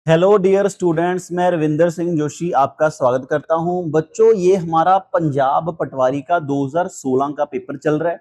Hello dear students, मैं रविंदर सिंह जोशी आपका स्वागत करता हूं। बच्चों, ये हमारा पंजाब पटवारी का 2016 का पेपर चल रहा है।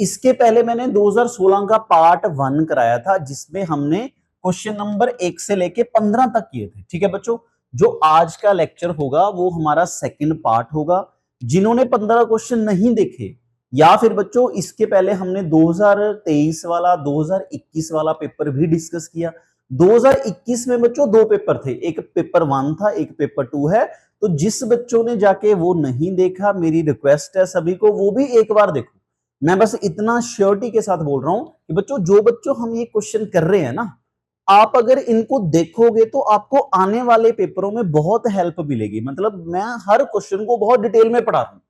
इसके पहले मैंने 2016 का पार्ट 1 कराया था, जिसमें हमने क्वेश्चन नंबर 1 से लेके 15 तक किए थे। ठीक है बच्चों, जो आज का लेक्चर होगा वो हमारा सेकंड पार्ट होगा। जिन्होंने 15 क्वेश्चन नहीं देखे, या फिर बच्चों इसके पहले हमने 2023 वाला 2021 वाला पेपर भी डिस्कस किया। 2021 में बच्चों दो पेपर थे, एक पेपर 1 था, एक पेपर 2 है। तो जिस बच्चों ने जाके वो नहीं देखा, मेरी रिक्वेस्ट है सभी को वो भी एक बार देखो। मैं बस इतना श्योरिटी के साथ बोल रहा हूं कि बच्चों, जो बच्चों हम ये क्वेश्चन कर रहे हैं ना, आप अगर इनको देखोगे तो आपको आने वाले पेपरों में बहुत हेल्प मिलेगी। मतलब मैं हर क्वेश्चन को बहुत डिटेल में पढ़ा रहा हूं।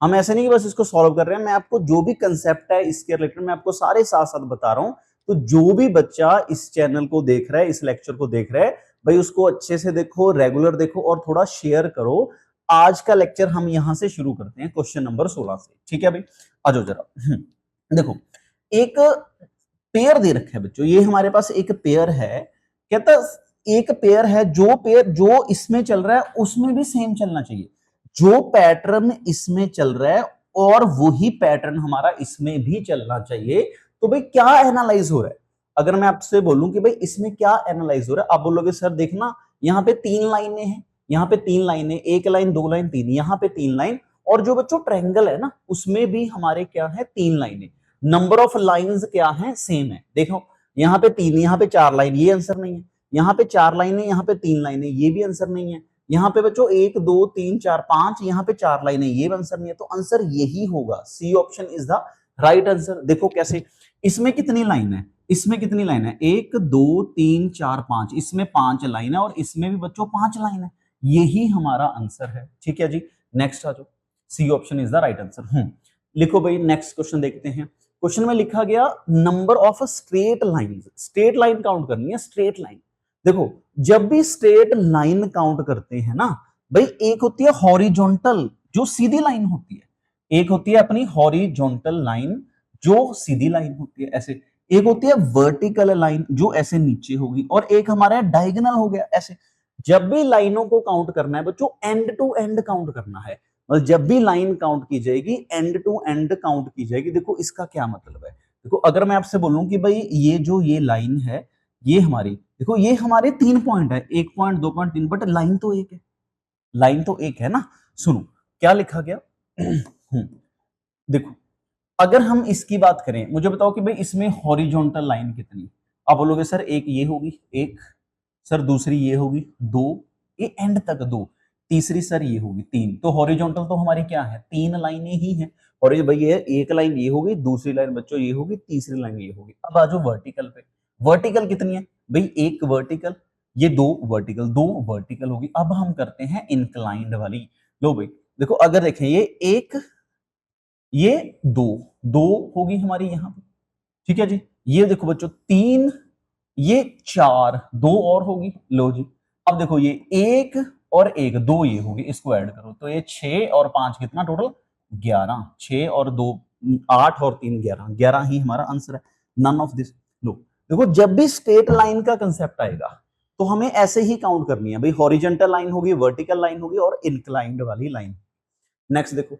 हम ऐसे नहीं कि बस इसको सॉल्व कर रहे हैं, मैं आपको जो भी कंसेप्ट है इसके रिलेटेड मैं आपको सारे साथ साथ बता रहा हूं। तो जो भी बच्चा इस चैनल को देख रहा है, इस लेक्चर को देख रहा है, भाई उसको अच्छे से देखो, रेगुलर देखो और थोड़ा शेयर करो। आज का लेक्चर हम यहां से शुरू करते हैं क्वेश्चन नंबर 16 से। ठीक है भाई, आ जाओ जरा। देखो, एक पेयर दे रखा है बच्चों, ये हमारे पास एक पेयर है। कहता एक पेयर है, जो पेयर जो इसमें चल रहा है उसमें भी सेम चलना चाहिए। जो पैटर्न इसमें चल रहा है और वही पैटर्न हमारा इसमें भी चलना चाहिए। तो भाई क्या एनालाइज हो रहा है? अगर मैं आपसे बोलूं कि भाई इसमें क्या एनालाइज हो रहा है, आप बोलोगे सर देखना, यहाँ पे 3 लाइनें हैं, यहाँ पे 3 लाइनें, एक लाइन, 2 लाइन, 3, यहाँ पे 3 लाइन। और जो बच्चों ट्रायंगल है ना, उसमें भी हमारे क्या है, 3 लाइनें। नंबर ऑफ लाइंस क्या है, सेम है। देखो, यहाँ पे 3, यहाँ पे 4 लाइन, ये आंसर नहीं है। यहाँ पे 4 लाइनें, यहाँ पे 3 लाइनें, ये भी आंसर नहीं है। यहाँ पे बच्चों 1 2 3 4 5, यहाँ पे 4 लाइनें, ये भी आंसर नहीं है। तो आंसर यही होगा, C option is the right answer. देखो कैसे, इसमें कितनी लाइन है, इसमें कितनी लाइन है, 1 2 3 4 5, इसमें 5 लाइन है और इसमें भी बच्चों 5 लाइन है। यही हमारा आंसर है। ठीक है जी, नेक्स्ट आ जाओ। C option is the right answer. लिखो भाई, नेक्स्ट क्वेश्चन देखते हैं। क्वेश्चन में लिखा गया number of straight line. Straight line count करनी है, स्ट्रेट लाइन। देखो, जब भी स्ट्रेट लाइन काउंट करते हैं ना भाई, एक होती है हॉरिजॉन्टल जो सीधी लाइन होती है, एक होती है अपनी हॉरिजॉन्टल लाइन जो सीधी लाइन होती है ऐसे, एक होती है वर्टिकल लाइन जो ऐसे नीचे होगी, और एक हमारा डायगोनल हो गया ऐसे। जब भी लाइनों को काउंट करना है बच्चों, एंड टू एंड काउंट करना है। मतलब जब भी लाइन काउंट की जाएगी, एंड टू एंड काउंट की जाएगी। देखो इसका क्या मतलब है, देखो अगर मैं आपसे बोलूं कि भाई ये लाइन है, ये हमारी, देखो ये हमारे 3 पॉइंट है, 1 पॉइंट, 2 पॉइंट, 3, बट लाइन तो एक है, लाइन तो एक है ना। सुनो क्या लिखा गया। देखो, अगर हम इसकी बात करें, मुझे बताओ कि भाई इसमें हॉरिजॉन्टल लाइन कितनी। आप बोलोगे सर एक ये होगी, एक, सर दूसरी ये होगी, दो, ये एंड तक दो, तीसरी सर ये होगी 3। तो हॉरिजॉन्टल तो हमारी क्या है, 3 लाइनें ही हैं। और ये भाई ये एक लाइन ये होगी, दूसरी लाइन बच्चों ये होगी, तीसरी लाइन ये होगी। अब आ जाओ वर्टिकल पे। वर्टिकल कितनी है भाई, एक वर्टिकल, ये दो वर्टिकल होगी। अब हम करते हैं इंक्लाइंड वाली। लो भाई, देखो अगर देखें, ये एक, ये दो, दो होगी हमारी यहां पे। ठीक है जी, ये देखो बच्चों 3, ये 4, दो और होगी। लो जी, अब देखो ये एक और एक, दो ये होगी, इसको ऐड करो तो ये 6 और 5 कितना टोटल 11, 6 और 2 8 और 3 11, 11 ही हमारा आंसर है। None of this. लो देखो, जब भी स्ट्रेट लाइन का कंसेप्ट आएगा तो हमें ऐसे ही काउंट करनी है भाई, हॉरिजॉन्टल लाइन होगी, वर्टिकल लाइन होगी और इंक्लाइंड वाली लाइन। नेक्स्ट देखो,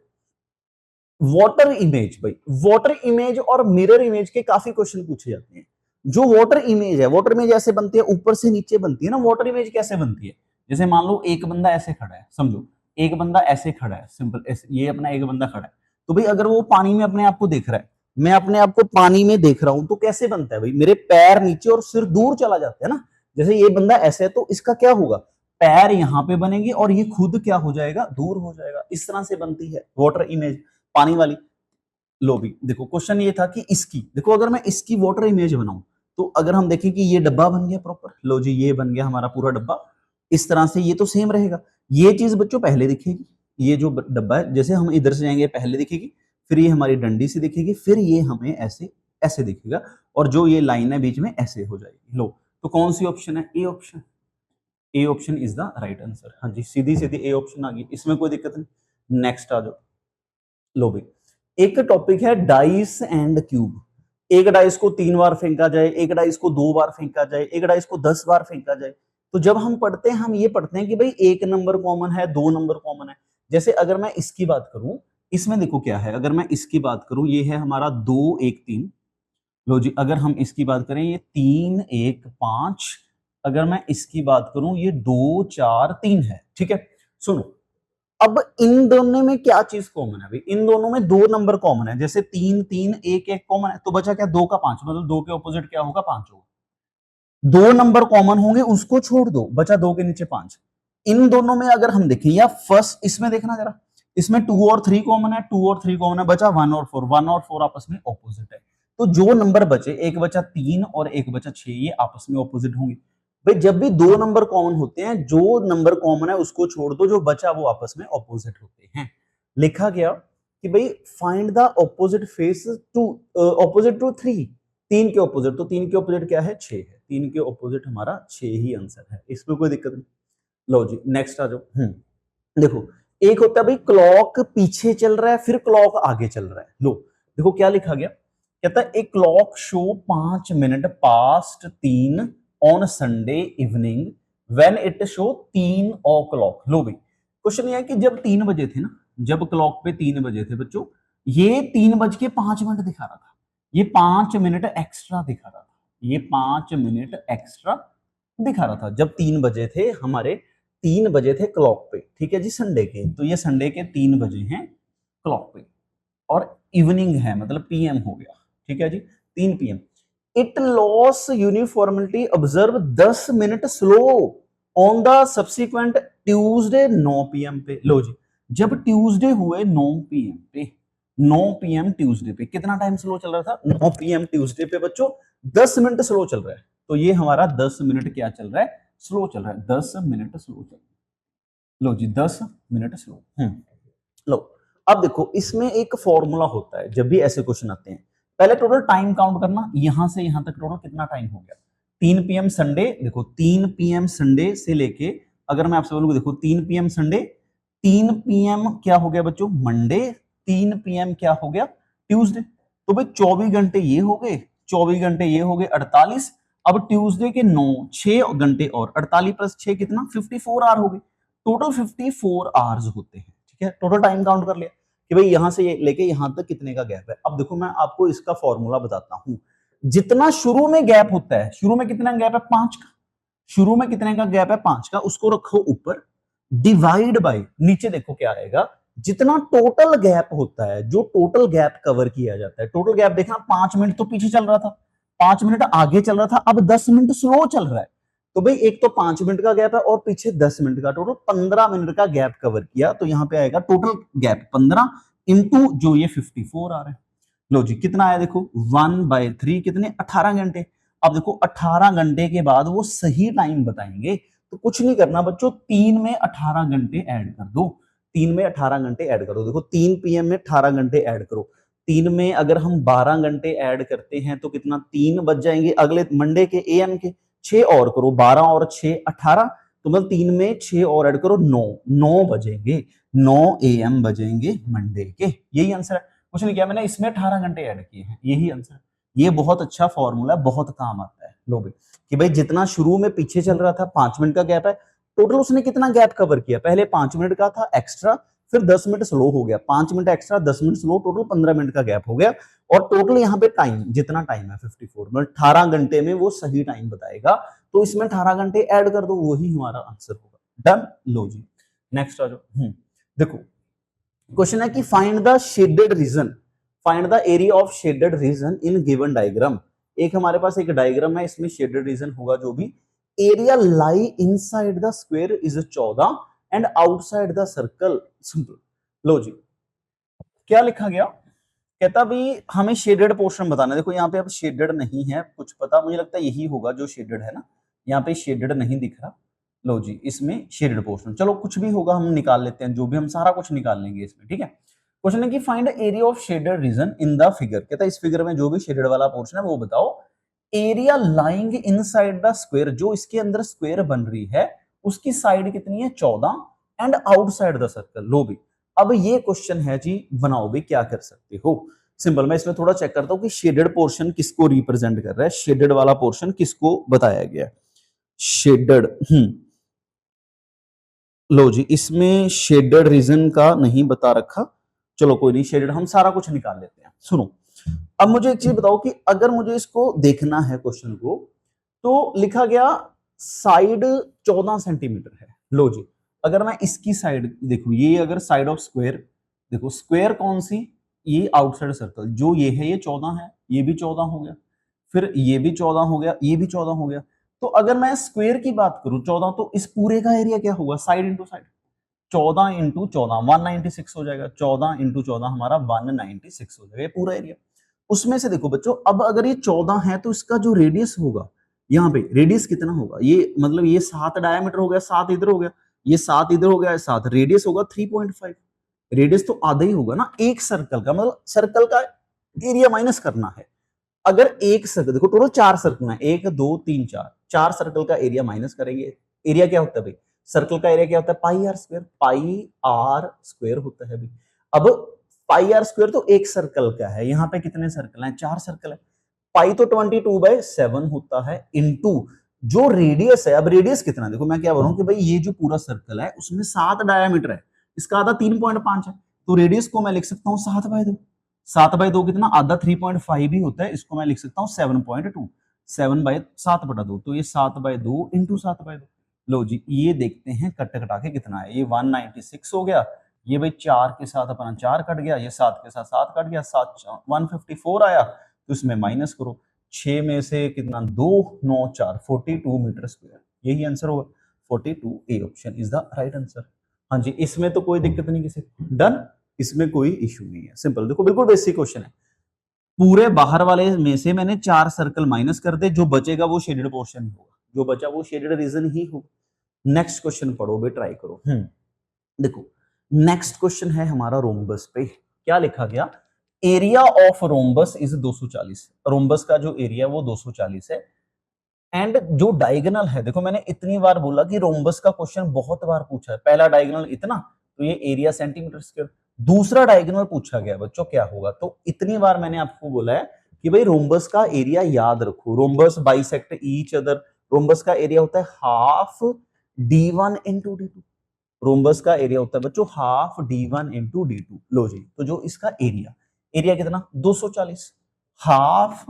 वाटर इमेज। भाई वाटर इमेज और मिरर इमेज के काफी क्वेश्चन पूछे जाते हैं। जो वाटर इमेज है, वाटर इमेज ऐसे बनती है, ऊपर से नीचे बनती है ना। वाटर इमेज कैसे बनती है, जैसे मान लो एक बंदा ऐसे खड़ा है, समझो एक बंदा ऐसे खड़ा है, सिंपल ऐसे, ये अपना एक बंदा खड़ा है। तो भाई अगर वो पानी में अपने आप को देख रहा है, मैं अपने आप को पानी में देख रहा हूं, तो कैसे बनता है भाई, मेरे पैर नीचे और सिर दूर चला जाता है ना। जैसे ये बंदा ऐसे है तो इसका क्या होगा, पैर यहां पे बनेंगे और ये खुद क्या हो जाएगा, दूर हो जाएगा। इस तरह से बनती है वाटर इमेज, पानी वाली। लो भी देखो, क्वेश्चन ये था कि इसकी, देखो अगर मैं इसकी वाटर इमेज बनाऊं, तो अगर हम देखें कि ये डब्बा बन गया प्रॉपर, लो जी ये बन गया हमारा पूरा डब्बा। इस तरह से ये तो सेम रहेगा। ये चीज बच्चों पहले दिखेगी, ये जो डब्बा है, जैसे हम इधर से जाएंगे पहले दिखेगी, फिर ये हमारी डंडी से दिखेगी, फिर ये हमें ऐसे ऐसे दिखेगा, और जो ये लाइन है बीच में ऐसे हो जाएगी। लो, तो कौन सी ऑप्शन है, A option. A option is the right answer. हाँ जी, सीधी सीधी ए ऑप्शन आ गई, इसमें कोई दिक्कत नहीं। नेक्स्ट आ जाओ। लो भाई, एक टॉपिक है डाइस एंड क्यूब। एक डाइस को 3 बार फेंका जाए, एक डाइस को 2 बार फेंका जाए, एक डाइस को 10 बार फेंका जाए। तो जब हम पढ़ते हैं हम ये पढ़ते हैं कि भाई एक नंबर कॉमन है, दो नंबर कॉमन है। जैसे अगर मैं इसकी बात करूं, इसमें देखो क्या है, अगर मैं इसकी बात करूं, ये है हमारा 2 1 3। लो जी, अगर हम इसकी बात करें ये 3 1 5। अगर मैं इसकी बात करूं ये 2 4 3 है, ठीक है। सुनो, अब इन दोनों में क्या चीज कॉमन है भाई, इन दोनों में दो नंबर कॉमन है। जैसे 3 3 1 1 कॉमन है, तो बचा क्या, 2 का 5, मतलब 2 के ऑपोजिट क्या होगा, 5 होगा। दो नंबर कॉमन होंगे उसको छोड़ दो, बचा 2 के नीचे 5। इन दोनों में अगर हम देखें, या फर्स्ट इसमें देखना जरा, इसमें 2 और 3 कॉमन है, 2 और 3 कॉमन है, बचा 1 और 4, 1 और 4 आपस में ऑपोजिट है। तो जो नंबर बचे, एक बचा 3 और एक बचा 6, ये आपस में ऑपोजिट होंगे। भाई जब भी दो नंबर कॉमन होते हैं, जो नंबर कॉमन है उसको छोड़ दो, जो बचा वो आपस में ऑपोजिट होते हैं। लिखा गया कि भाई find the opposite face to opposite to 3, 3 के ऑपोजिट, तो 3 के ऑपोजिट क्या है, 6 है। 3 के ऑपोजिट हमारा 6 ही आंसर है, इसमें कोई दिक्कत नहीं। लो जी नेक्स्ट आ जाओ। देखो, एक होता है भाई क्लॉक पीछे चल रहा है, फिर क्लॉक आगे चल रहा है। लो देखो क्या लिखा गया, कहता है एक clock show 5 minute past 3 on Sunday evening when it show 3 o'clock. लो भाई क्वेश्चन ये है कि जब 3 बजे थे ना, जब क्लॉक पे 3 बजे थे बच्चों, ये 3:05 दिखा रहा था, ये 5 मिनट एक्स्ट्रा दिखा रहा था, ये 5 मिनट एक्स्ट्रा दिखा रहा था जब 3 बजे थे हमारे, 3 बजे थे क्लॉक पे, ठीक है जी, संडे के। तो ये संडे के 3 बजे हैं क्लॉक पे, और इवनिंग है मतलब पीएम हो गया, ठीक है जी, 3 PM. It loss uniformity observe 10 minute slow on the subsequent Tuesday 9 PM पे। लो जी, जब ट्यूसडे हुए 9 पीएम पे, 9 पीएम ट्यूसडे पे कितना टाइम स्लो चल रहा था, 9 पीएम ट्यूसडे पे बच्चों 10 मिनट स्लो चल रहा है। तो ये हमारा 10 मिनट क्या चल रहा है, स्लो चल रहा है, 10 मिनट स्लो चल रहा है। लो जी 10 मिनट स्लो। लो अब देखो, इसमें एक फॉर्मूला होता है जब भी ऐसे क्वेश्चन आते हैं। पहले टोटल टाइम काउंट करना, यहां से यहां तक टोटल कितना टाइम हो गया। 3 पीएम संडे, देखो 3 पीएम संडे से लेके, अगर मैं आपसे बोलूं देखो 3 पीएम संडे, 3 पीएम क्या हो गया बच्चों, मंडे, 3 पीएम क्या हो गया, ट्यूसडे। तो भाई 24 घंटे ये हो गए, 24 घंटे ये हो गए 48। अब ट्यूसडे के 9, 6 घंटे और 48 प्लस 6 कितना, 54 आवर हो गए। टोटल 54 आवर्स होते हैं, ठीक है। टोटल टाइम काउंट कर लिया कि भाई यहां से लेके यहां तक कितने का गैप है। अब देखो मैं आपको इसका फॉर्मूला बताता हूं। जितना शुरू में गैप होता है, शुरू में कितना गैप है, 5 का, शुरू में कितने का गैप है, 5 का, उसको रखो ऊपर, डिवाइड बाय नीचे देखो क्या आएगा, जितना टोटल गैप होता है, जो टोटल गैप कवर किया जाता है। टोटल गैप देखना, 5 मिनट तो पीछे चल रहा था, 5 मिनट आगे चल रहा था, अब 10 मिनट स्लो चल रहा है। तो भाई एक तो 5 मिनट का गैप है और पीछे 10 मिनट का, टोटल 15 मिनट का गैप कवर किया। तो यहां पे आएगा टोटल गैप 15 इंटू जो ये 54 आ रहा है। लो जी कितना आया देखो, 1/3 कितने, 18 घंटे। अब देखो 18 घंटे के बाद वो सही टाइम बताएंगे, तो कुछ नहीं करना बच्चों, 3 में 18 घंटे ऐड कर दो, 3 में 18 घंटे ऐड कर दो। देखो 3 पीएम में 18 घंटे ऐड करो, 3 में अगर हम 12 घंटे ऐड करते हैं तो कितना, 3 बच जाएंगे अगले मंडे के एएम के। 6 और करो, 12 और 6 18, तो मतलब 3 में 6 और ऐड करो, 9 बजेंगे, 9 एएम बजेंगे मंडे के। यही आंसर है, कुछ नहीं किया मैंने, इसमें 18 घंटे ऐड किए हैं, यही आंसर है। ये बहुत अच्छा फॉर्मूला, बहुत काम आता है। लो भाई कि भाई जितना शुरू में पीछे चल रहा था, 5 मिनट का गैप है, टोटल उसने कितना गैप कवर किया, पहले 5 मिनट का था एक्स्ट्रा, फिर 10 मिनट स्लो हो गया, 5 minute extra 10 minute slow, total 15 minute का गैप हो गया। और टोटल यहाँ पे टाइम, जितना टाइम है 54, मतलब 18 घंटे में वो सही टाइम बताएगा। तो इसमें 18 घंटे ऐड कर दो, वही हमारा आंसर होगा। डन। लो जी नेक्स्ट आ जाओ। देखो क्वेश्चन है कि find the shaded region, find the area of shaded region in given diagram. एक हमारे पास एक डायग्राम है, इसमें शेडेड रीजन होगा जो भी। Area lie inside the square is 14 and outside the circle, simple. लो जी क्या लिखा गया, कहता भी हमें शेडेड पोर्शन बताना है। देखो यहाँ पे अब शेडेड नहीं है, कुछ पता, मुझे लगता है यही होगा जो शेडेड है ना, यहाँ पे शेडेड नहीं दिख रहा। लो जी इसमें शेडेड पोर्शन, चलो कुछ भी होगा हम निकाल लेते हैं, जो भी, हम सारा कुछ निकाल लेंगे इसमें, ठीक है। क्वेश्चन है कि find area of shaded region in the figure, कहता है इस फिगर में जो भी शेडेड वाला पोर्शन है वो बताओ। Area lying inside the square, जो इसके अंदर स्क्वायर बन रही है उसकी साइड कितनी है, 14, एंड आउटसाइड द सर्कल। लो भी अब ये क्वेश्चन है जी, बनाओ भी क्या कर सकते हो। सिंपल, मैं इसमें थोड़ा चेक करता हूं कि शेडेड पोर्शन किसको रिप्रेजेंट कर रहा है, शेडेड वाला पोर्शन किसको बताया गया है। शेडेड, लो जी, इसमें शेडेड रीजन का नहीं बता रखा, चलो कोई नहीं, शेडेड हम सारा कुछ निकाल लेते हैं। सुनो, अब मुझे एक चीज बताओ कि अगर मुझे इसको देखना है क्वेश्चन को, तो लिखा गया साइड 14 सेंटीमीटर है। लो जी, अगर मैं इसकी साइड देखो, ये अगर साइड ऑफ स्क्वायर, देखो स्क्वायर कौन सी, ये आउटसाइड सर्कल, जो ये है ये 14 है, ये भी 14 हो गया, फिर ये भी 14 हो गया, ये भी 14 हो गया। तो अगर मैं स्क्वायर की बात करूं 14, तो इस पूरे का एरिया क्या होगा, साइड इंटू साइड, 14 इंटू 14 196 हो जाएगा, 14 इंटू 14 हमारा 196 हो जाएगा, ये पूरा एरिया। उसमें से देखो बच्चों, अब अगर ये 14 है तो इसका जो रेडियस होगा, यहाँ पे रेडियस कितना होगा, ये मतलब ये 7 डायमीटर हो गया, 7 इधर हो गया, ये 7 इधर हो गया, 7 रेडियस होगा 3.5। रेडियस तो आधा ही होगा ना एक सर्कल का, मतलब सर्कल का एरिया माइनस करना है। अगर एक सर्कल, देखो टोटल 4 सर्कल है, 1 2 3 4, 4 सर्कल का एरिया माइनस करेंगे। एरिया क्या होता है भाई, सर्कल का एरिया क्या होता है, pi r square, pi r square होता है भाई। अब पाई आर स्क्वायर तो एक सर्कल का है, यहाँ पे कितने सर्कल हैं, 4 सर्कल है, पाई तो 22/7 होता है, इनटू जो रेडियस है। अब रेडियस कितना, देखो मैं क्या बोल रहा हूँ कि भाई ये जो पूरा सर्कल है उसमें 7 डायमीटर है, इसका आधा 3.5 है, तो रेडियस को मैं लिख सकता हूँ 7/2। 7/2 कितना, आधा 3.5 ही होता है, इसको मैं लिख सकता हूँ 7.2, 7/7/2, तो ये 7/2 इंटू 7/2। लो जी, ये देखते हैं कट कटा के कितना है, ये 196 हो गया, ये भाई 4 के साथ अपना 4 कट गया, ये 7 के साथ 7 कट गया, 7 154 आया, तो इसमें माइनस करो, 6 में से कितना, 2 9 4 42 मीटर स्क्वायर, यही आंसर होगा 42, A option is the right answer. हाँ जी, इसमें तो कोई दिक्कत नहीं किसी, डन, इसमें कोई इश्यू नहीं है, सिंपल। देखो बिल्कुल बेसिक क्वेश्चन है, पूरे बाहर वाले में से मैंने 4 सर्कल माइनस कर दे, जो बचेगा वो शेडेड पोर्शन ही होगा, जो बचा वो शेडेड रीजन ही होगा। नेक्स्ट क्वेश्चन पढ़ो बे, ट्राई करो। देखो नेक्स्ट क्वेश्चन है हमारा रोम्बस पे, क्या लिखा गया, area of rhombus is 240, rhombus का जो एरिया वो 240 है, एंड जो डायगोनल है, देखो मैंने इतनी बार बोला कि रोम्बस का क्वेश्चन बहुत बार पूछा है, पहला डायगोनल इतना, तो ये एरिया सेंटीमीटर स्क्वायर, दूसरा डायगोनल पूछा गया बच्चों क्या होगा, तो इतनी बार मैंने आपको बोला है कि भाई रोम्बस का एरिया याद रखो, rhombus bisect each other, rhombus का एरिया होता है half d1 into d2, rhombus का एरिया होता है बच्चों हाफ d1 इंटू d2। लो जी, तो जो इसका एरिया, एरिया कितना 240, half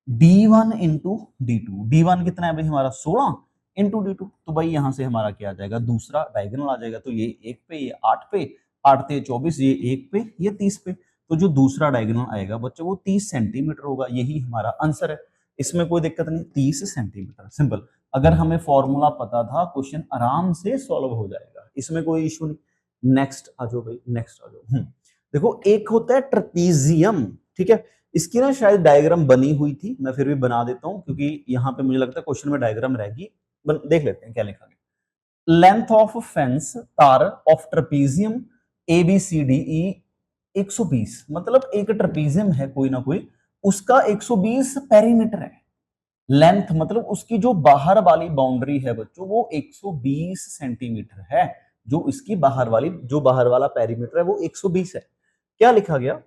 d1 into d2, d1 कितना है भाई हमारा 16 इंटू d2, तो भाई यहां से हमारा क्या आ जाएगा, दूसरा डायगोनल आ जाएगा, तो ये 1 पे, ये 8 पे, 8 ते 24, ये 1 पे, ये 30 पे, तो जो दूसरा डायगोनल आएगा बच्चों वो 30 सेंटीमीटर होगा, यही हमारा आंसर है, इसमें कोई दिक्कत नहीं, 30 सेंटीमीटर सिंपल। अगर हमें फॉर्मूला पता था क्वेश्चन आराम से सॉल्व हो जाएगा, इसमें कोई इशू नहीं। नेक्स्ट आ जाओ भाई, नेक्स्ट आ जाओ। देखो एक होता है ट्रेपीजियम, ठीक है, इसकी ना शायद डायग्राम बनी हुई थी, मैं फिर भी बना देता हूं क्योंकि यहाँ पे मुझे लगता है क्वेश्चन में डायग्राम रहेगी, देख लेते हैं क्या लिखा गया। लेंथ ऑफ फेंस तार of trapezium A B C D E 120, मतलब एक ट्रेपीजियम है कोई ना कोई, उसका 120 पेरीमीटर है, लेंथ मतलब उसकी जो बाहर वाली बाउंड्री है बच्चों वो 120 सेंटीमीटर है, जो इसकी बाहर वाली, जो बाहर वाला पेरीमीटर है वो 120 है। क्या लिखा गया,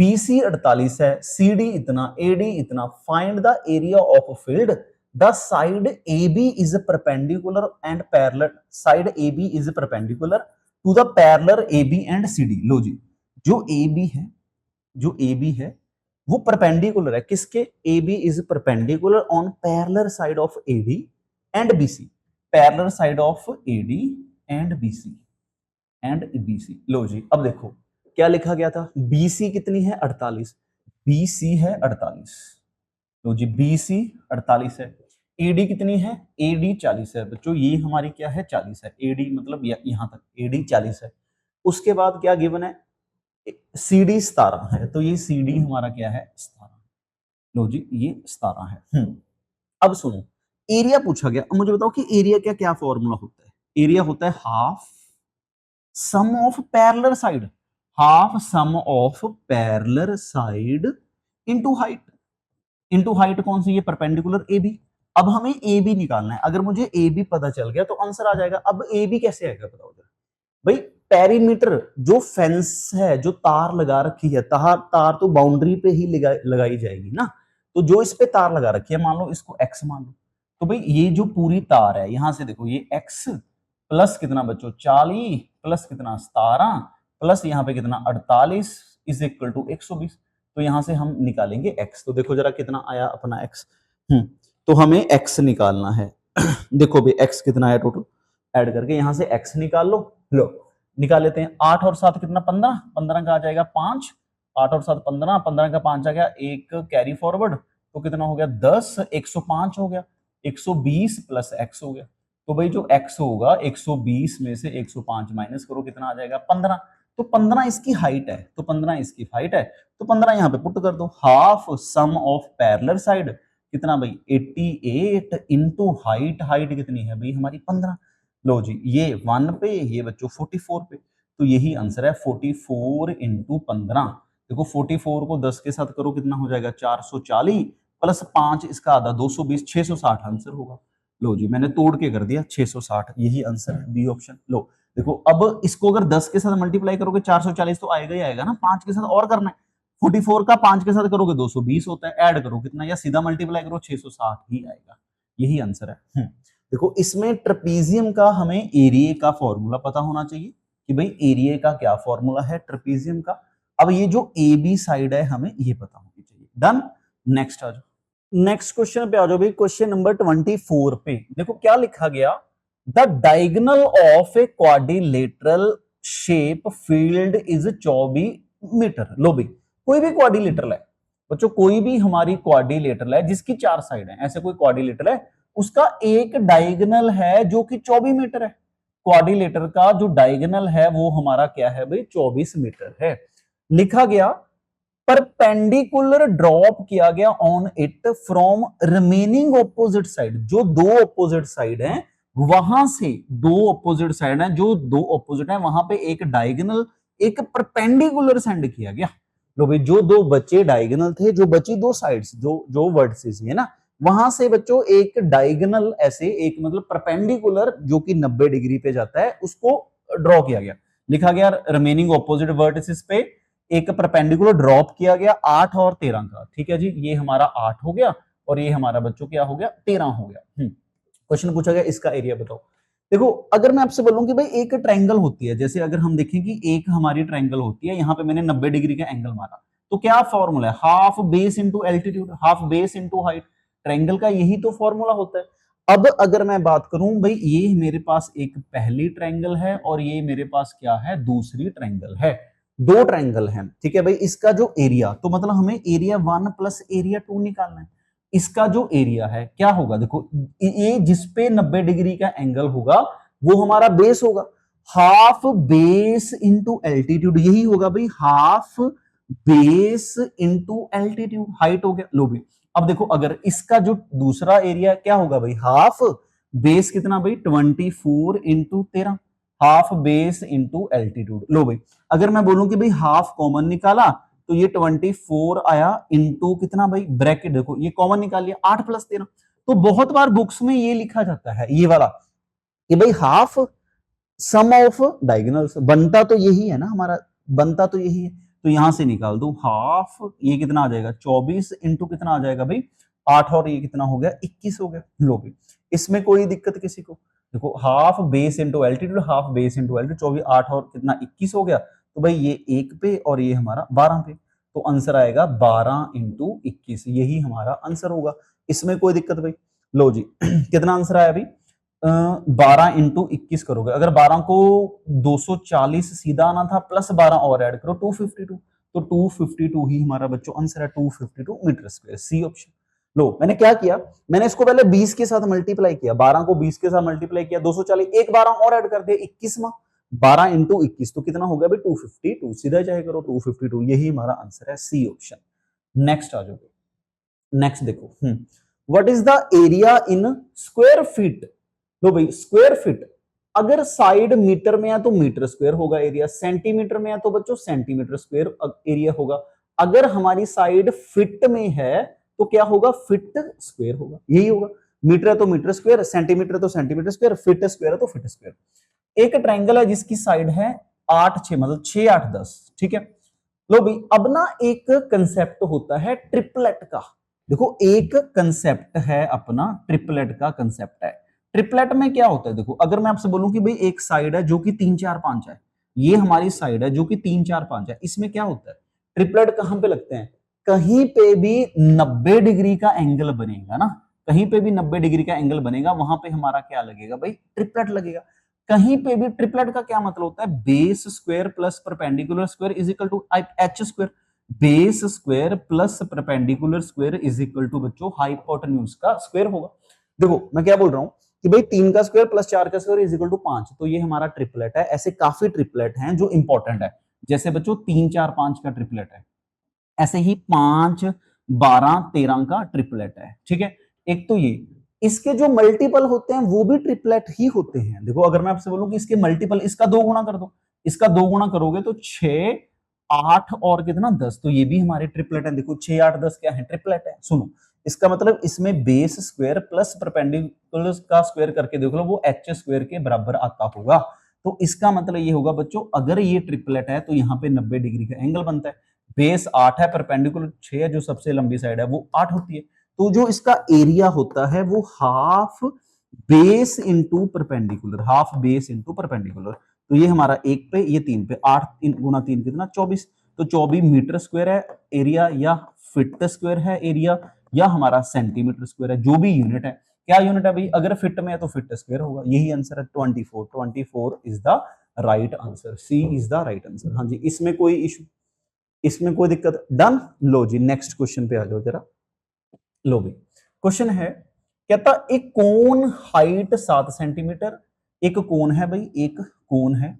BC 48 है, CD इतना, AD इतना, find the area of field, the side AB is perpendicular and parallel, side AB is perpendicular to the parallel AB and CD। लो जी, जो AB है, जो AB है वो परपेंडिकुलर है किसके, AB is perpendicular on parallel side of AD and BC, parallel side of AD and BC। लो जी, अब देखो क्या लिखा गया था, BC कितनी है 48, BC है 48, तो जी BC 48 है, AD कितनी है, AD 40 है बच्चों, ये हमारी क्या है 40 है, AD मतलब यहां तक AD 40 है। उसके बाद क्या गिवन है, CD 17 है, तो ये CD हमारा क्या है 17, लो जी ये 17 है। अब सुनो, एरिया पूछा गया, अब मुझे बताओ कि एरिया क्या क्या फॉर्मूला होता है, एरिया होता है half sum of parallel side, half sum of parallel side into height, into height कौन सी, ये परपेंडिकुलर AB। अब हमें AB निकालना है, अगर मुझे AB पता चल गया तो आंसर आ जाएगा। अब AB कैसे आएगा बताओ जरा भाई, पेरीमीटर जो फेंस है, जो तार लगा रखी है, तार तार तो बाउंड्री पे ही लगाई जाएगी ना, तो जो इस पे तार लगा रखी है, मान लो इसको X मान लो, तो भाई ये जो पूरी तार है यहां से देखो ये x प्लस कितना बच्चों 40 प्लस कितना 17 प्लस यहाँ पे कितना 48 इज इक्वल टू 120। तो यहां से हम निकालेंगे x। तो देखो जरा कितना आया अपना x। तो हमें x निकालना है। देखो भाई x कितना है टोटल, ऐड करके यहां से x निकाल लो निकाल लेते हैं। 8 और 7 कितना 15, 15 का आ जाएगा 5, 8 और 7 15, 15 का 5 आ गया, एक कैरी फॉरवर्ड तो कितना हो गया 10, 105 हो गया, 120 प्लस x हो गया। तो भाई जो x होगा 120 में से 105 माइनस करो कितना आ जाएगा 15। तो 15 इसकी हाइट है, तो 15 इसकी हाइट है, तो 15 यहाँ पे पुट कर दो। Half sum of parallel side कितना भाई 88 इंटू हाइट, हाइट कितनी है भाई हमारी 15। लो जी ये 1 पे, ये बच्चों 44 पे, तो यही आंसर है 44 इंटू 15। देखो 44 को 10 के साथ करो कितना हो जाएगा 440 प्लस 5 इसका आधा 220, 660 आंसर होगा। लो जी मैंने तोड़ के कर दिया 660, यही आंसर है बी ऑप्शन। लो देखो अब इसको अगर 10 के साथ मल्टीप्लाई करोगे 440 तो आएगा ही आएगा ना, 5 के साथ और करना है। 44 का 5 के साथ करोगे 220 होता है, ऐड करो कितना या सीधा मल्टीप्लाई करो 660 ही आएगा, यही आंसर है। देखो इसमें ट्रेपीजियम का हमें एरिया का फॉर्मूला पता होना चाहिए कि भाई एरिया का क्या फॉर्मूला है ट्रेपीजियम का। अब ये जो ए बी साइड है हमें ये पता होनी चाहिए। डन, नेक्स्ट आ जाओ। नेक्स्ट क्वेश्चन पे आ जाओ भाई, क्वेश्चन नंबर 24 पे देखो क्या लिखा गया, the diagonal of a quadrilateral shape field is 24 meter. लो भाई कोई भी क्वाड्रिलेटरल है बच्चों, कोई भी हमारी क्वाड्रिलेटरल है जिसकी 4 साइड है, ऐसे कोई क्वाड्रिलेटरल है उसका एक डायगोनल है जो कि 24 मीटर है। क्वाड्रिलेटर का जो डायगोनल है वो हमारा क्या है भाई 24 मीटर है। लिखा गया परपेंडिकुलर ड्रॉप किया गया on it from remaining opposite side, जो दो ऑपोजिट साइड हैं वहां से, दो ऑपोजिट साइड हैं जो दो ऑपोजिट हैं वहां पे एक डायगोनल एक परपेंडिकुलर सेंड किया गया। लो भाई जो दो बचे डायगोनल थे, जो बची दो साइड्स जो वर्टिसेस है ना, वहां से बच्चों एक डायगोनल ऐसे एक मतलब परपेंडिकुलर जो कि 90 डिग्री पे जाता है उसको ड्रॉ किया गया। लिखा गया रिमेनिंग ऑपोजिट वर्टिसेस पे एक परपेंडिकुलर ड्रॉप किया गया 8 और 13 का। ठीक है जी, ये हमारा 8 हो गया और ये हमारा बच्चों क्या हो गया 13 हो गया। क्वेश्चन पूछा गया इसका एरिया बताओ। देखो अगर मैं आपसे बोलूं कि भाई एक ट्रायंगल होती है, जैसे अगर हम देखें कि एक हमारी ट्रायंगल होती है, यहां पे मैंने 90 डिग्री का एंगल मारा, तो क्या फॉर्मूला है half base into altitude, half base into height. Triangle का यही तो फॉर्मूला होता है। अब अगर मैं बात करूं भाई ये मेरे पास एक पहली ट्रायंगल है और ये मेरे पास क्या है दूसरी ट्रायंगल है, दो ट्रायंगल है। ठीक है भाई, इसका जो एरिया तो मतलब हमें एरिया 1 प्लस एरिया 2 निकालना है। इसका जो एरिया है क्या होगा, देखो ये जिसपे 90 डिग्री का एंगल होगा वो हमारा बेस होगा, हाफ बेस इंटू एल्टीट्यूड, यही होगा भाई half base into altitude, height हो गया। लो भाई अब देखो अगर इसका जो दूसरा एरिया क्या होगा भाई हाफ बेस कितना भाई 24 into 13, half base into altitude. लो भाई अगर मैं बोलूं कि भाई हाफ कॉमन निकाला तो ये 24 आया इंटू कितना भाई ब्रैकेट, देखो ये कॉमन निकाल लिया 8 प्लस 13। तो बहुत बार बुक्स में ये लिखा जाता है ये वाला कि भाई हाफ सम ऑफ डायगोनल्स, बनता तो यही है ना हमारा, बनता तो यही है, तो यहां से निकाल दो हाफ, ये कितना आ जाएगा 24 इंटू कितना आ जाएगा भाई 8 और ये कितना हो गया 21 हो गया। लो भाई इसमें कोई दिक्कत किसी को, देखो half base into altitude, half base into altitude 24 8 और कितना 21 हो गया, तो भाई ये 1 पे और ये हमारा 12 पे, तो आंसर आएगा 12 इंटू 21, यही हमारा आंसर होगा। इसमें कोई दिक्कत भाई। लो जी कितना आंसर आया भाई 12 इंटू 21 करोगे, अगर 12 को 240 सीधा आना था प्लस 12 और ऐड करो 252, तो 252 ही हमारा बच्चों आंसर है 252 मीटर स्क्वायर, सी ऑप्शन। लो मैंने क्या किया, मैंने इसको पहले 20 के साथ मल्टीप्लाई किया, 12 को 20 के साथ मल्टीप्लाई किया 240, एक 12 और ऐड कर दिया 21 में, 12 इंटू 21 तो कितना हो गया भाई 252, सीधा चाहे करो 252, यही हमारा आंसर है सी ऑप्शन। नेक्स्ट आ जाओ, नेक्स्ट देखो what is the area in square feet. लो भाई स्क्वायर फीट अगर साइड मीटर में है तो मीटर स्क्वायर होगा एरिया, सेंटीमीटर में है तो बच्चों सेंटीमीटर स्क्वायर एरिया होगा, अगर हमारी साइड फिट में है तो क्या होगा फिट स्क्वायर होगा, यही होगा। मीटर है तो मीटर स्क्वायर, सेंटीमीटर तो सेंटीमीटर स्क्वायर, फिट स्क्वायर है तो फिट स्क्वायर। एक ट्रायंगल है जिसकी साइड है 8 6 मतलब 6 8 10। ठीक है लो भाई अब ना एक कंसेप्ट होता है ट्रिपलेट का, देखो एक कंसेप्ट है अपना ट्रिपलेट का कंसेप्ट है। ट्रिपलेट में क्या होता है, देखो अगर मैं आपसे बोलूं कि भाई एक साइड है जो कि 3 4 5 है, ये हमारी साइड है जो कि 3 4 5 है, इसमें क्या होता है, ट्रिपलेट कहां पे लगते हैं, कहीं पे भी 90 डिग्री का एंगल बनेगा ना, कहीं पे भी 90 डिग्री का एंगल बनेगा, वहां पे हमारा क्या लगेगा भाई, ट्रिपलेट लगेगा। कहीं पे भी ट्रिपलेट का क्या मतलब होता है, base square plus perpendicular square is equal to H square. Base square plus perpendicular square is equal to बच्चों हाइपोटेन्यूज का स्क्वायर होगा। देखो मैं क्या बोल रहा हूं कि भाई 3 का स्क्वायर प्लस 4 का स्क्वायर इज इक्वल टू 5, तो ये हमारा ट्रिपलेट है। ऐसे काफी ट्रिपलेट हैं जो इंपॉर्टेंट है, जैसे बच्चों 3 4 5 का ट्रिपलेट है, ऐसे ही 5 12 13 का ट्रिपलेट है, ठीक है। एक तो ये, इसके जो मल्टीपल होते हैं वो भी ट्रिपलेट ही होते हैं। देखो अगर मैं आपसे बोलूं कि इसके मल्टीपल, इसका 2 गुना कर दो, इसका 2 गुना करोगे तो 6 8 और कितना 10, तो ये भी हमारे ट्रिपलेट है। देखो 6 8 10 क्या है, ट्रिपलेट है। सुनो, इसका मतलब इसमें बेस स्क्वायर प्लस परपेंडिकुलर का स्क्वायर करके देख लो, वो एच स्क्वायर के बराबर आता होगा। तो इसका मतलब ये होगा बच्चों, अगर ये ट्रिपलेट है तो यहाँ पे 90 डिग्री का एंगल बनता है। बेस 8 है, परपेंडिकुलर 6 है, जो सबसे लंबी साइड है वो 8 होती है। तो जो इसका एरिया होता है वो half base into perpendicular, half base into perpendicular. तो ये हमारा 1 पे, ये 3 पे, 8 गुना 3 कितना 24, तो 24 मीटर स्क्वायर है एरिया, या फीट स्क्वायर है एरिया, या हमारा सेंटीमीटर स्क्वायर है, जो भी यूनिट है। क्या यूनिट है भाई, अगर फीट में है तो फीट स्क्वायर होगा। यही आंसर है 24, 24 is the right answer, C is the right answer. हाँ जी, इसमें कोई इशू, इसमें कोई दिक्कत, डन। लो जी नेक्स्ट क्वेश्चन पे आ जाओ जरा। लो भाई क्वेश्चन है, कहता एक कोन हाइट 7 सेंटीमीटर, एक कोन है भाई, एक कोन है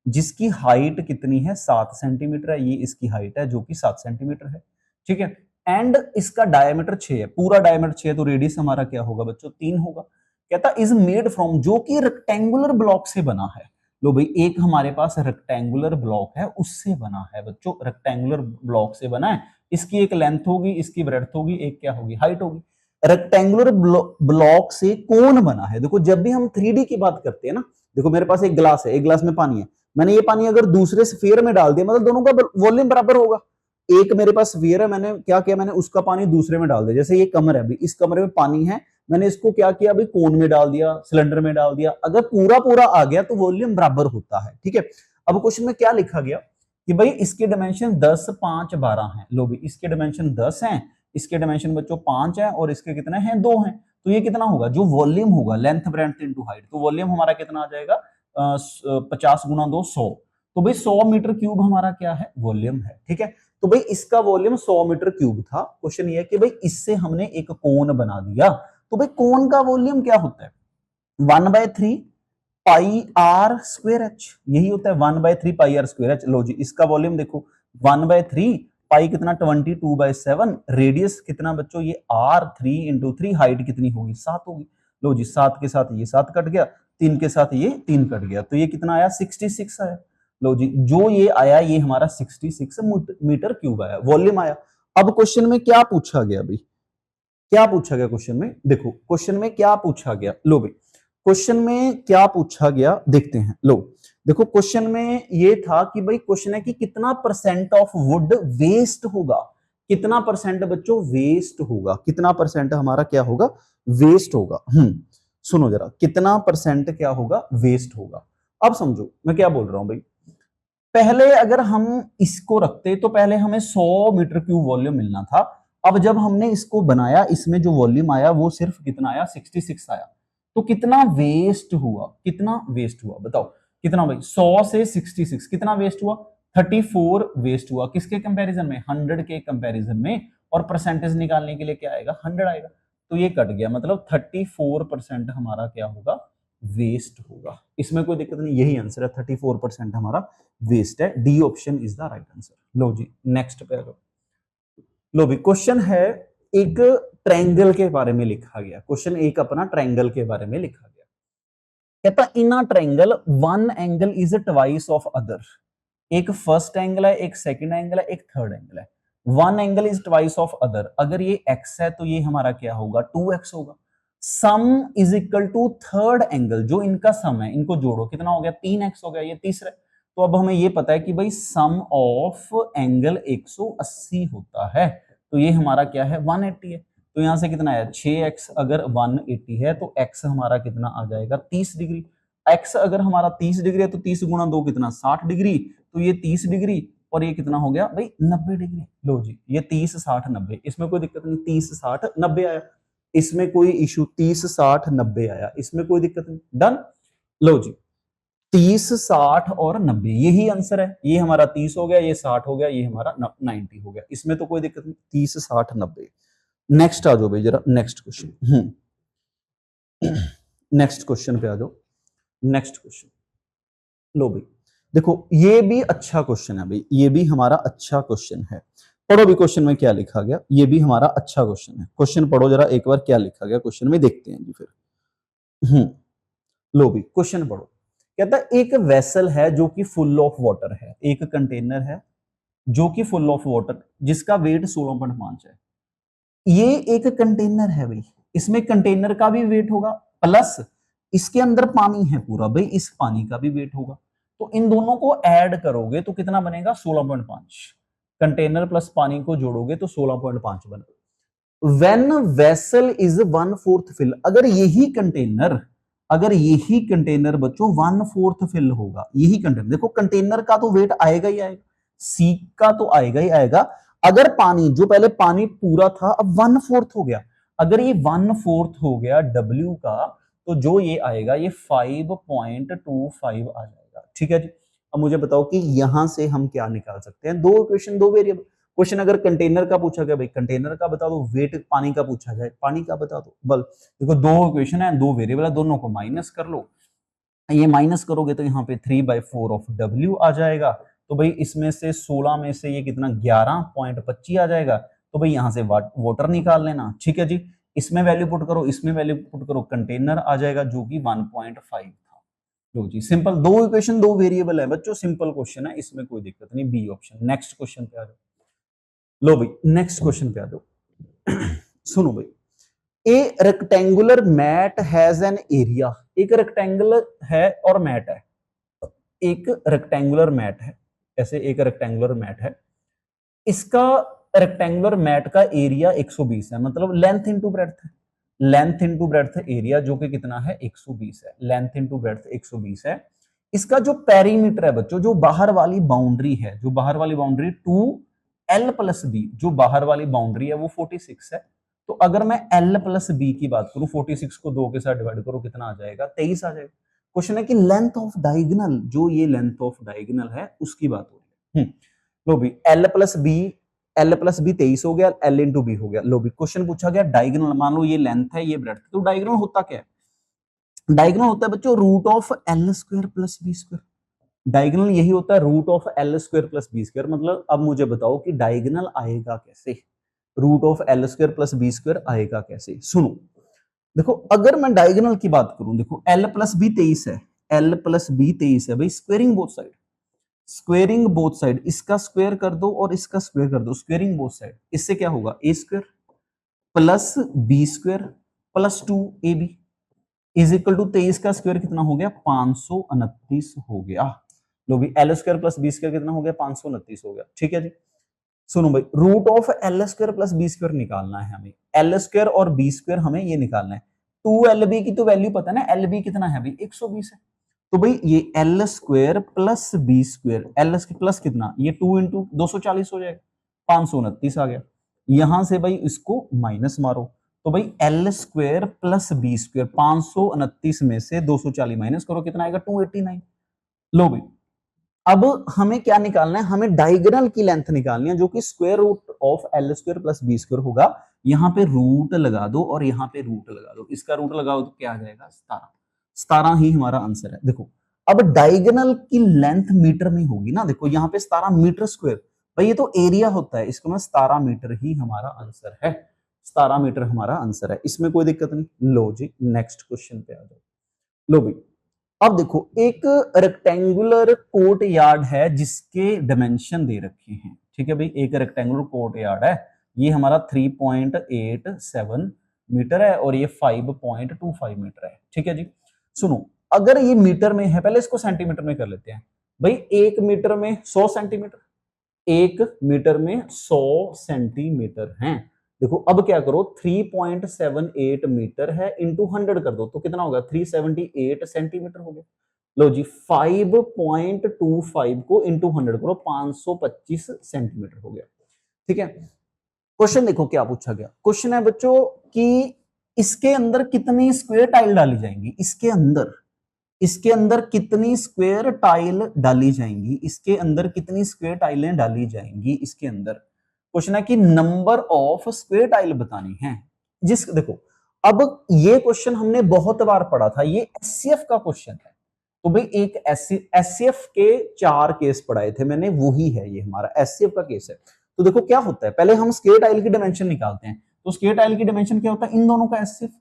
जिसकी हाइट कितनी है, 7 सेंटीमीटर है, ये इसकी हाइट है जो कि 7 सेंटीमीटर है, ठीक है। एंड इसका डायमीटर 6 है, पूरा डायमीटर 6 है, तो रेडियस हमारा क्या होगा बच्चों, 3 होगा। कहता इज मेड फ्रॉम, जो कि रेक्टेंगुलर ब्लॉक से बना है। लो भाई एक हमारे पास रेक्टेंगुलर ब्लॉक है, उससे बना है बच्चों, रेक्टेंगुलर ब्लॉक से बना है। इसकी एक लेंथ होगी, इसकी ब्रेड्थ होगी, एक क्या होगी, हाइट होगी। रेक्टेंगुलर ब्लॉक से कौन बना है। देखो जब भी हम 3D की बात करते हैं ना, देखो मेरे पास एक ग्लास है, एक ग्लास में पानी है, मैंने ये पानी अगर दूसरे स्फीयर में डाल दिया, मतलब दोनों का वॉल्यूम बराबर होगा। एक मेरे पास स्फीयर है, मैंने क्या किया, मैंने उसका पानी दूसरे में डाल दिया। जैसे ये कमर है, अभी इस कमरे में पानी है, मैंने इसको क्या किया, अभी कोन में डाल दिया, सिलेंडर में डाल दिया। अगर पूरा पूरा आ गया तो वॉल्यूम बराबर होता है, ठीक है। अब क्वेश्चन में क्या लिखा गया कि भाई इसके डायमेंशन 10 5 12 हैं। लो भाई इसके डायमेंशन 10 हैं, इसके डायमेंशन बच्चों 5 हैं, और इसके कितने हैं, 2 हैं। तो ये कितना होगा, जो वॉल्यूम होगा, लेंथ ब्रेड्थ इनटू हाइट, तो वॉल्यूम हमारा कितना आ जाएगा, 50 गुना 2 100। तो भाई 100 मीटर क्यूब हमारा क्या है, वॉल्यूम है, ठीक है। तो भाई इसका वॉल्यूम 100 मीटर क्यूब था। क्वेश्चन ये है कि भाई इससे हमने एक कोन बना दिया, तो भाई कोन का वॉल्यूम क्या होता है, 1/3 पाई आर स्क्वायर एच, यही होता है 1/3 पाई आर स्क्वायर एच। लो जी इसका वॉल्यूम देखो 1/3 पाई कितना 22/7, रेडियस कितना बच्चों ये r 3 इंटू 3, हाइट कितनी होगी 7 होगी। लो जी 7 के साथ ये 7 कट गया, 3 के साथ ये 3 कट गया, तो ये कितना आया 66 आया। लो जी जो ये आया ये हमारा 66 मीटर क्यूब आया, वॉल्यूम आया। अब क्वेश्चन में क्या पूछा गया भाई, क्या पूछा गया क्वेश्चन में, देखो क्वेश्चन में क्या पूछा गया। लो भाई क्वेश्चन में क्या पूछा गया देखते हैं। लो देखो क्वेश्चन में ये था कि भाई क्वेश्चन है कि कितना परसेंट ऑफ वुड वेस्ट होगा, कितना परसेंट बच्चों वेस्ट होगा, कितना परसेंट हमारा क्या होगा, वेस्ट होगा। सुनो जरा, कितना परसेंट क्या होगा, वेस्ट होगा। अब समझो मैं क्या बोल रहा हूं भाई, पहले अगर हम इसको रखते तो पहले हमें 100 मीटर क्यूब वॉल्यूम मिलना था। अब जब हमने इसको बनाया, इसमें जो वॉल्यूम आया वो सिर्फ कितना आया, 66 आया। तो कितना वेस्ट हुआ, कितना वेस्ट हुआ बताओ, कितना भाई 100 से 66 कितना वेस्ट हुआ, 34 वेस्ट हुआ। किसके कंपैरिजन में, 100 के कंपैरिजन में। और परसेंटेज निकालने के लिए क्या आएगा, 100 आएगा, तो ये कट गया, मतलब 34% हमारा क्या होगा, वेस्ट होगा। इसमें कोई दिक्कत नहीं, यही आंसर है, 34% हमारा वेस्ट है, D option is the right answer. लो जी नेक्स्ट पे आ जाओ। लो भी क्वेश्चन है, एक ट्रायंगल के बारे में लिखा गया, क्वेश्चन एक अपना ट्रायंगल के बारे में लिखा गया। कहता in a triangle one angle is twice of other, एक फर्स्ट एंगल है, एक सेकंड एंगल है, एक थर्ड एंगल है। One angle is twice of other, अगर ये x है तो ये हमारा क्या होगा, 2x होगा। Sum is equal to third angle, जो इनका सम है, इनको जोड़ो कितना हो गया, 3x हो गया, ये तीसरा। तो अब हमें ये पता है कि भाई सम ऑफ एंगल 180 होता है, तो ये हमारा क्या है, 180 है। तो यहाँ से कितना आया 6x अगर 180 है तो x हमारा कितना आ जाएगा 30 डिग्री। x अगर हमारा 30 डिग्री है तो 30 गुणा 2 कितना 60 डिग्री, तो ये 30 डिग्री और ये कितना हो गया भाई 90 डिग्री। लो जी ये 30 60 90, इसमें कोई दिक्कत नहीं, 30 60 90 आया, इसमें कोई इशू 30 60 90 आया, इसमें कोई दिक्कत नहीं, डन। लो जी 30 60 और 90 यही आंसर है, ये हमारा 30 हो गया, ये 60 हो गया, ये हमारा 90 हो गया, इसमें तो कोई दिक्कत नहीं, 30 60 90। नेक्स्ट आ जाओ भाई जरा नेक्स्ट क्वेश्चन, नेक्स्ट क्वेश्चन पे आ जाओ, नेक्स्ट क्वेश्चन। लो भाई देखो ये भी अच्छा क्वेश्चन है भाई, ये भी हमारा अच्छा क्वेश्चन है, पढ़ो भी क्वेश्चन में क्या लिखा गया, ये भी हमारा अच्छा क्वेश्चन है, क्वेश्चन पढ़ो जरा एक बार क्या लिखा गया क्वेश्चन में, देखते हैं जी फिर। लो भी क्वेश्चन पढ़ो, कहता है एक वेसल है जो कि फुल ऑफ वाटर है, एक कंटेनर है जो कि फुल ऑफ वाटर जिसका वेट 16.5 है। ये एक कंटेनर है भाई, इसमें कंटेनर का भी वेट होगा प्लस इसके अंदर पानी है पूरा भाई, इस पानी का भी वेट होगा, तो इन दोनों को ऐड करोगे तो कितना बनेगा 16.5, कंटेनर प्लस पानी को जोड़ोगे तो 16.5 बनेगा। व्हेन वेसल इज 1/4 फिल, अगर यही कंटेनर बच्चों 1/4 फिल होगा, यही कंटेनर, देखो कंटेनर का तो वेट आएगा ही आएगा, सी का तो आएगा ही आएगा, अगर पानी जो पहले पानी पूरा था अब 1/4 हो गया, अगर ये 1/4 हो गया W का, तो जो ये आएगा ये 5.25 आ जाएगा, ठीक है जी। अब मुझे बताओ कि यहां से हम क्या निकाल सकते हैं, दो इक्वेशन दो वेरिएबल, क्वेश्चन अगर कंटेनर का पूछा गया भाई कंटेनर का बता दो, वेट पानी का पूछा जाए पानी का बता दो, बल देखो दो इक्वेशन है दो वेरिएबल है, दोनों को माइनस कर लो, ये माइनस करोगे तो यहाँ पे 3/4 ऑफ W आ जाएगा, तो भाई इसमें से 16 में से ये कितना 11.25 आ जाएगा, तो भाई यहां से वाटर निकाल लेना, ठीक है जी। इसमें वैल्यू पुट करो, इसमें वैल्यू पुट करो, कंटेनर आ जाएगा जो कि 1.5 था। लो जी सिंपल, दो इक्वेशन दो वेरिएबल है बच्चों, सिंपल क्वेश्चन है, इसमें कोई दिक्कत नहीं, बी ऑप्शन। नेक्स्ट क्वेश्चन पे आ जाओ, लो भाई नेक्स्ट क्वेश्चन पे आ जाओ। सुनो भाई, a rectangular mat has an area, एक रेक्टेंगुलर है और मैट है, एक रेक्टेंगुलर मैट है, ऐसे एक रेक्टेंगुलर मैट है, इसका रेक्टेंगुलर मैट का एरिया 120 है, मतलब लेंथ इनटू ब्रेड्थ है, लेंथ इनटू ब्रेड्थ एरिया जो कि कितना है 120 है, लेंथ इनटू ब्रेड्थ 120 है। इसका जो पेरीमीटर है बच्चों, जो बाहर वाली बाउंड्री है, जो बाहर वाली बाउंड्री 2l+b, जो बाहर वाली बाउंड्री है वो 46 है, तो अगर मैं l+b की बात करूं, 46 को 2 के साथ डिवाइड करो कितना आ जाएगा 23 आ जाएगा। क्वेश्चन है कि लेंथ ऑफ डायगोनल, जो ये लेंथ ऑफ डायगोनल है उसकी बात हो रही है। लो भी l+b 23 हो गया, l इंटू बी हो गया। लो भी क्वेश्चन पूछा गया डायगोनल, मान लो ये लेंथ है ये ब्रेड्थ, तो डायगोनल होता क्या है, डायगोनल होता है बच्चों root of l² plus b², diagonal यही होता है root of l² plus b², मतलब अब मुझे बताओ कि डायगोनल आएगा कैसे, root of l² plus b² आएगा कैसे। सुनो देखो अगर मैं डायगोनल की बात करूं, देखो l+b 23 है, l+b 23 है भाई, squaring both side, squaring both side, इसका स्क्वायर कर दो और इसका स्क्वायर कर दो, स्क्वेयरिंग बोथ साइड, इससे क्या होगा a² plus b² plus 2ab is equal to 23 का स्क्वायर कितना हो गया 529 हो गया। लो भी l² प्लस b² कितना हो गया 529 हो गया, ठीक है जी। सुनो भाई root of l² plus b² निकालना है हमें, l² और b² हमें ये निकालना है, 2lb की तो वैल्यू पता है ना, lb कितना है भाई 120 है, तो भाई ये l² plus b², l plus कितना ये 2 इंटू 240 हो जाएगा, 529 आ गया, यहां से भाई इसको माइनस मारो, तो भाई l² प्लस b², 529 में से 240 माइनस करो कितना आएगा 289। लो भाई अब हमें क्या निकालना है, हमें डायगोनल की लेंथ निकालनी है जो कि square root of l² plus b² होगा, यहां पे रूट लगा दो और यहां पे रूट लगा दो, इसका रूट लगाओ तो क्या आ जाएगा 17, 17 ही हमारा आंसर है। देखो अब डायगोनल की लेंथ मीटर में होगी ना, देखो यहाँ पे 17 मीटर स्क्वायर, भाई ये तो एरिया होता है, इसको मैं 17 मीटर ही हमारा आंसर है, 17 मीटर हमारा आंसर है, इसमें कोई दिक्कत नहीं। लो जी नेक्स्ट क्वेश्चन पे आ जाओ। लो भाई अब देखो एक रेक्टेंगुलर कोर्ट यार्ड है जिसके डायमेंशन दे रखे हैं, ठीक है भाई, एक रेक्टेंगुलर कोर्ट यार्ड है, ये हमारा 3.87 मीटर है और ये 5.25 मीटर है, ठीक है जी। सुनो अगर ये मीटर में है, पहले इसको सेंटीमीटर में कर लेते हैं भाई, एक मीटर में 100 सेंटीमीटर, एक मीटर में 100 सेंटीमीटर है, देखो अब क्या करो, 3.78 मीटर है इंटू 100 कर दो तो कितना होगा, 378 सेंटीमीटर हो गया। लो जी 5.25 को इंटू 100 करो, 525 सेंटीमीटर हो गया। ठीक है, क्वेश्चन देखो क्या पूछा गया। क्वेश्चन है बच्चों कि इसके अंदर कितनी स्क्वायर टाइल डाली जाएंगी, इसके अंदर कितनी स्क्वायर टाइल डाली जाएंगी, इसके अंदर कितनी स्क्वायर टाइलें डाली जाएंगी इसके अंदर। क्वेश्चन है कि नंबर ऑफ स्क्वायर टाइल बतानी है। जिस देखो अब ये क्वेश्चन हमने बहुत बार पढ़ा था, ये एससीएफ का क्वेश्चन है। तो भाई एक एससीएफ के 4 केस पढ़ाए थे मैंने, वही है ये हमारा एससीएफ का केस है। तो देखो क्या होता है, पहले हम स्क्वायर टाइल की डायमेंशन निकालते हैं। तो स्क्वायर टाइल की डायमेंशन क्या होता है, इन दोनों का एससीएफ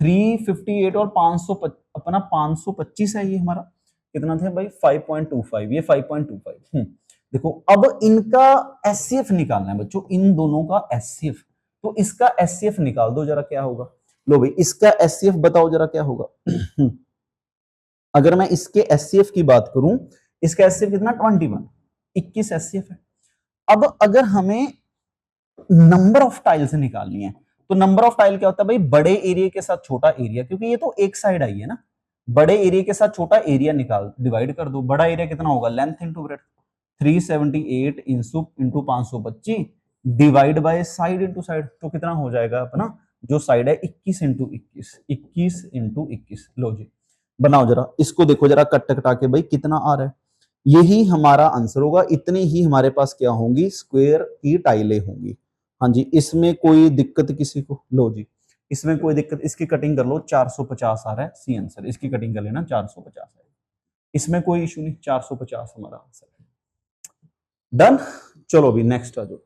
358 और 500 अपना 525 है ये हमारा, कितना था भाई 5.25, ये 5.25। देखो अब इनका एससीएफ निकालना है बच्चों, इन दोनों का एससीएफ। तो इसका एससीएफ निकाल दो जरा, क्या होगा। लो भाई इसका एससीएफ बताओ जरा क्या होगा। अगर मैं इसके एससीएफ की बात करूं, इसका एससीएफ कितना 21 एससीएफ है। अब अगर हमें नंबर ऑफ टाइल्स निकालनी है, तो नंबर ऑफ टाइल क्या होता है भाई, बड़े एरिया के साथ छोटा एरिया, क्योंकि ये तो एक साइड आई है ना, बड़े एरिया के साथ छोटा एरिया निकाल डिवाइड कर दो। बड़ा एरिया कितना होगा, length into breadth, 378 into 525 divide by side into side, तो कितना हो जाएगा अपना जो साइड है 21 इंटू 21। लो जी बनाओ जरा इसको, देखो जरा कट कटा के भाई कितना आ रहा है, यही हमारा आंसर होगा। इतनी ही हमारे पास क्या होंगी, स्क्वायर की टाइलें होंगी। हाँ जी, इसमें कोई दिक्कत किसी को, लो जी इसमें कोई दिक्कत, इसकी कटिंग कर लो, 450 आ रहा है सी आंसर, इसकी कटिंग कर लेना 450 है, इसमें कोई इशू नहीं, 450 हमारा आंसर है। डन, चलो भी नेक्स्ट आ जाओ।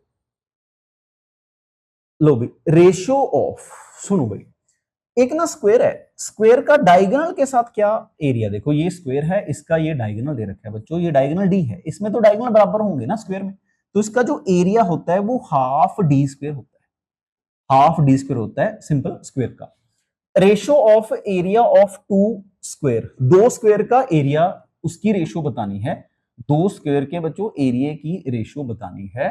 लो भी रेशियो ऑफ, सुनो भाई एक ना स्क्वायर है, स्क्वायर का डायगोनल के साथ क्या एरिया, देखो ये स्क्वायर है, इसका ये डायगोनल दे रखा है बच्चों, ये डायगोनल डी है, इसमें तो डायगोनल बराबर होंगे ना स्क्वायर में, तो इसका जो एरिया होता है वो हाफ डी स्क्वायर होता है, हाफ डी स्क्वायर होता है सिंपल स्क्वायर का। Ratio of area of two square, दो स्क्वायर का एरिया उसकी रेशियो बतानी है, दो स्क्वायर के बच्चों एरिया की रेशियो बतानी है।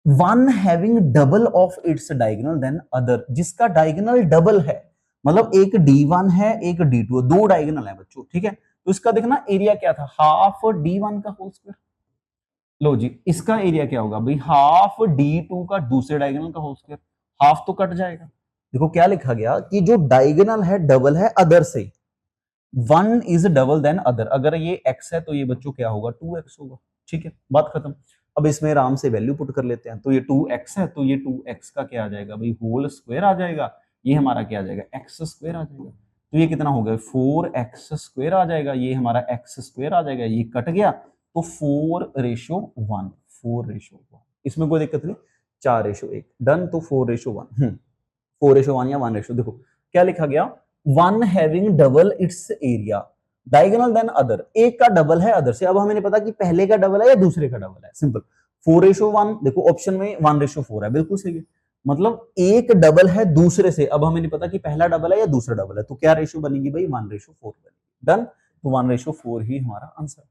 One having double of its diagonal then other, जिसका डायगोनल डबल है, मतलब एक D1 है एक D2 है, दो डायगोनल है बच्चों, ठीक है। तो इसका देखना एरिया क्या था, हाफ D1 का होल स्क्वायर। लो जी इसका एरिया क्या होगा भाई, हाफ D2 का दूसरे डायगोनल का होल स्क्वायर, हाफ तो कट जाएगा। देखो क्या लिखा गया कि जो डायगोनल है डबल है अदर से, one is double then other, अगर ये x है तो ये बच्चों क्या होगा 2x होगा, ठीक है बात खत्म। अब इसमें आराम से वैल्यू पुट कर लेते हैं, तो ये 2x है तो ये 2x का क्या आ जाएगा भाई, होल स्क्वायर आ जाएगा, ये हमारा क्या आ जाएगा x स्क्वायर आ जाएगा, तो ये कितना हो गया 4x स्क्वायर आ जाएगा, ये हमारा x स्क्वायर आ जाएगा, ये कट गया तो 4:1, 4:1, इसमें कोई दिक्कत नहीं, 4:1 डन, तो 4:1, 4:1 या 1:, देखो क्या लिखा गया, one having double its area diagonal then other, एक का डबल है अदर से। अब हमें नहीं पता कि पहले का डबल है या दूसरे का डबल है, सिंपल 4:1, देखो ऑप्शन में 1:4 है, बिल्कुल सही है, मतलब एक डबल है दूसरे से। अब हमें नहीं पता कि पहला डबल है या दूसरा डबल है, तो क्या रेशियो बनेगी भाई 1:4 बनेगी। डन, तो 1:4 ही हमारा आंसर।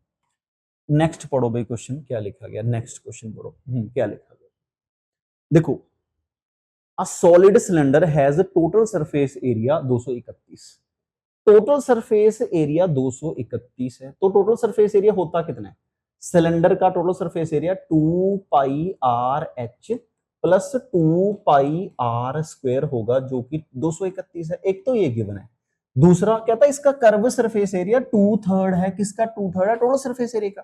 नेक्स्ट पढ़ो भाई क्वेश्चन क्या लिखा गया, नेक्स्ट क्वेश्चन पढ़ो क्या लिखा गया। देखो A solid cylinder has a total surface area 231, total surface area 231 है, तो टोटल सरफेस एरिया होता कितना है, सिलेंडर का total surface area 2πRh plus 2πr² होगा, जो कि 231 है, एक तो ये गिवन है। दूसरा क्या था, इसका कर्व सरफेस एरिया 2/3 है, किसका 2/3 है, टोटल सरफेस एरिया का।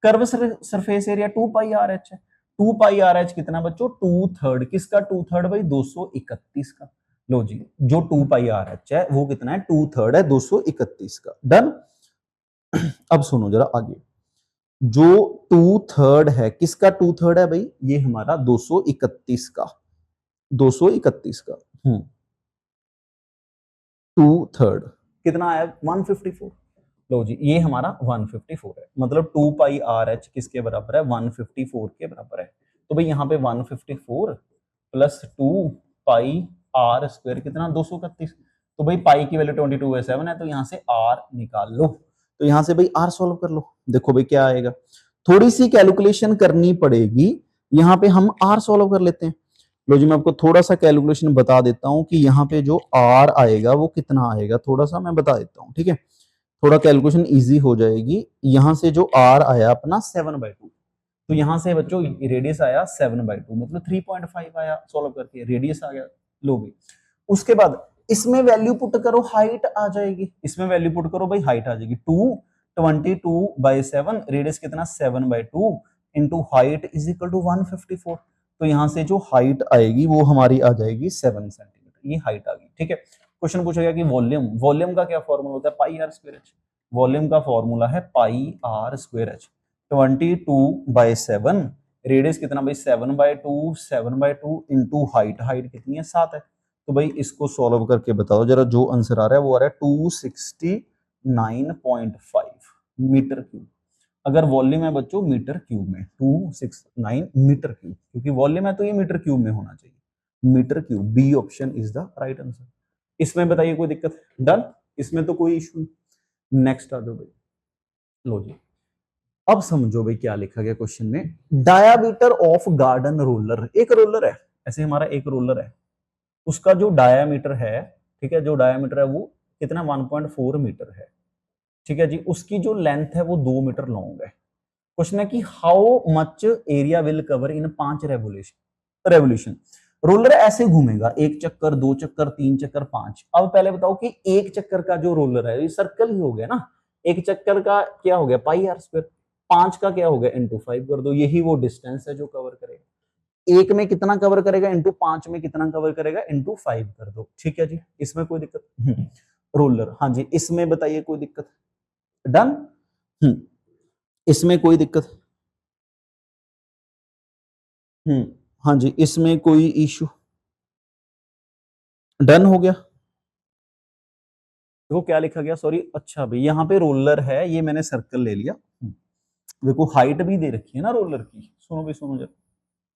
कर्व सरफेस एरिया 2πRh है, 2πRh कितना बच्चों 2/3, किसका 2/3 भाई 231 का। लो जी जो 2πRh है वो कितना है 2/3 है 231 का। डन, अब सुनो जरा आगे, जो 2/3 है किसका 2/3 है भाई, ये हमारा 231 का, 231 का 2/3 कितना आया 154। लो जी ये हमारा 154 है, मतलब 2πRh किसके बराबर है 154 के बराबर है। तो भाई यहाँ पे 154 प्लस 2πr² कितना 231, तो भाई पाई की वैल्यू 22/7 है, तो यहाँ से r निकाल लो, तो यहाँ से भाई r सॉल्व कर लो। देखो भाई क्या आएगा, थोड़ी सी कैलकुलेशन करनी पड़ेगी, यहाँ पे हम r सॉल्व कर लेते हैं। लो जी, मैं आपको थोड़ा सा कैलकुलेशन बता देता हूँ कि यहाँ पे जो आर आएगा वो कितना आएगा, थोड़ा सा मैं बता देता हूँ, ठीक है। थोड़ा कैलकुलेशन इजी हो जाएगी। यहाँ से जो आर आया अपना 7/2, तो यहाँ से बच्चों रेडियस आया 7/2, मतलब 3.5 आया सॉल्व करके, रेडियस आ गया। लो भाई, उसके बाद इसमें वैल्यू पुट करो, हाइट आ जाएगी। इसमें वैल्यू पुट करो भाई, हाइट आ जाएगी 222/7, रेडियस कितना 7/2 into height is equal to 154। तो यहाँ से जो हाइट आएगी वो हमारी आ जाएगी 7 सेंटीमीटर, ये हाइट आ गई, ठीक है। क्वेश्चन पूछा गया कि वॉल्यूम, वॉल्यूम का क्या फॉर्मूला होता है, pi r square H. Volume का फॉर्मूला है pi r square H. 22/7, radius कितना भाई 7/2 इंटू हाइट, हाइट कितनी है 7 है। तो भाई इसको सॉल्व करके बताओ जरा, जो आंसर आ रहा है वो आ रहा है 269.5 मीटर क्यूब। अगर वॉल्यूम है बच्चों मीटर क्यूब में, 269 मीटर क्यूब, क्योंकि वॉल्यूम है तो ये मीटर क्यूब में होना चाहिए, meter cube. B option is the right answer. इसमें बताइए कोई दिक्कत, डन, इसमें तो कोई इशू नहीं। नेक्स्ट आ जाओ भाई। लो जी, अब समझो भाई क्या लिखा गया क्वेश्चन में। डायामीटर ऑफ गार्डन रोलर, एक रोलर है, ऐसे हमारा एक रोलर है, उसका जो डायामीटर है, ठीक है, जो डायामीटर है वो कितना 1.4 मीटर है, ठीक है जी। उसकी जो लेंथ है वो 2 मीटर लॉन्ग है। क्वेश्चन है कि how much area will cover in 5 revolution. Roller ऐसे घूमेगा, 1 चक्कर, 2 चक्कर, 3 चक्कर, 5। अब पहले बताओ कि 1 चक्कर का जो रोलर है ये सर्कल ही हो गया ना, 1 चक्कर का क्या हो गया पाई आर स्क्वायर, 5 का क्या हो गया इंटू 5 कर दो, यही वो डिस्टेंस है जो कवर करेगा। 1 में कितना कवर करेगा इंटू 5 में कितना कवर करेगा इंटू 5 कर दो, ठीक है जी। इसमें कोई दिक्कत, रोलर, हाँ जी, इसमें बताइए कोई दिक्कत, डन। इसमें कोई दिक्कत, हाँ जी, इसमें कोई इशू, डन हो गया। देखो क्या लिखा गया, सॉरी, अच्छा भाई यहाँ पे रोलर है, ये मैंने सर्कल ले लिया। देखो हाइट भी दे रखी है ना रोलर की, सुनो भी सुनो जरा,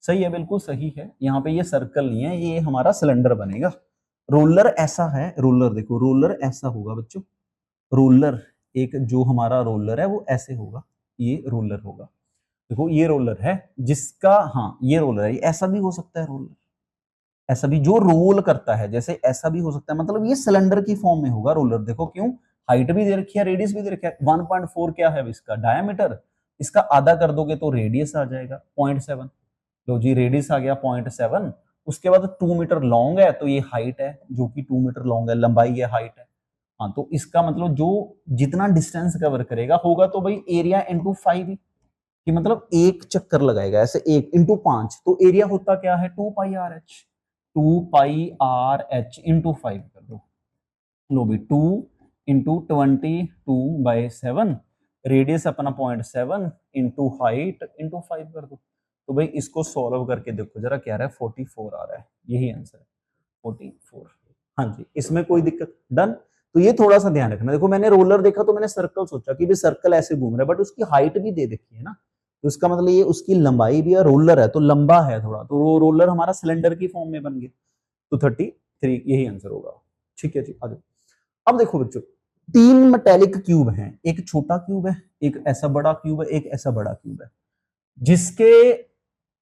सही है, बिल्कुल सही है। यहाँ पे ये सर्कल नहीं है, ये हमारा सिलेंडर बनेगा। रोलर ऐसा है, रोलर देखो, रोलर ऐसा होगा बच्चों, रोलर एक जो हमारा रोलर है वो ऐसे होगा, ये रोलर होगा। देखो ये रोलर है जिसका, हाँ ये रोलर है, ऐसा भी हो सकता है रोलर, ऐसा भी जो रोल करता है, जैसे ऐसा भी हो सकता है, मतलब ये सिलेंडर की फॉर्म में होगा रोलर। देखो क्यों, हाइट भी दे रखी है, रेडियस भी दे रखी है। 1.4 क्या है इसका डायमीटर, इसका आधा कर दोगे तो रेडियस आ जाएगा 0.7। लो जी, रेडियस आ गया 0.7। उसके बाद 2 मीटर लॉन्ग है, तो ये हाइट है जो कि 2 मीटर लॉन्ग है, लंबाई है, हाइट है। हाँ, तो इसका मतलब जो जितना डिस्टेंस कवर करेगा होगा तो भाई एरिया इंटू 5 ही, कि मतलब एक चक्कर लगाएगा ऐसे, एक इंटू 5, तो एरिया होता क्या है 2πr/h, 2πr/h इंटू 5 कर दो। लो भी 2 इंटू 22/7, रेडियस अपना 0.7 इंटू हाइट इंटू 5 कर दो। तो भाई इसको सॉल्व करके देखो जरा, क्या रहा है 44 आ रहा है, यही आंसर है 44। हाँ जी, इसमें कोई दिक्कत, डन। तो ये थोड़ा सा ध्यान रखना। देखो मैंने रोलर देखा तो मैंने सर्कल सोचा कि भी सर्कल ऐसे घूम रहा है, बट उसकी हाइट भी दे देखी है ना, तो इसका मतलब ये उसकी लंबाई भी है, रोलर है तो लंबा है थोड़ा, तो वो रोलर हमारा सिलेंडर की फॉर्म में बन गया। तो 33 यही आंसर होगा, ठीक है जी। आ जाओ। अब देखो बच्चों, 3 मेटेलिक क्यूब हैं, एक छोटा क्यूब है, एक ऐसा बड़ा क्यूब है, एक ऐसा बड़ा क्यूब है, जिसके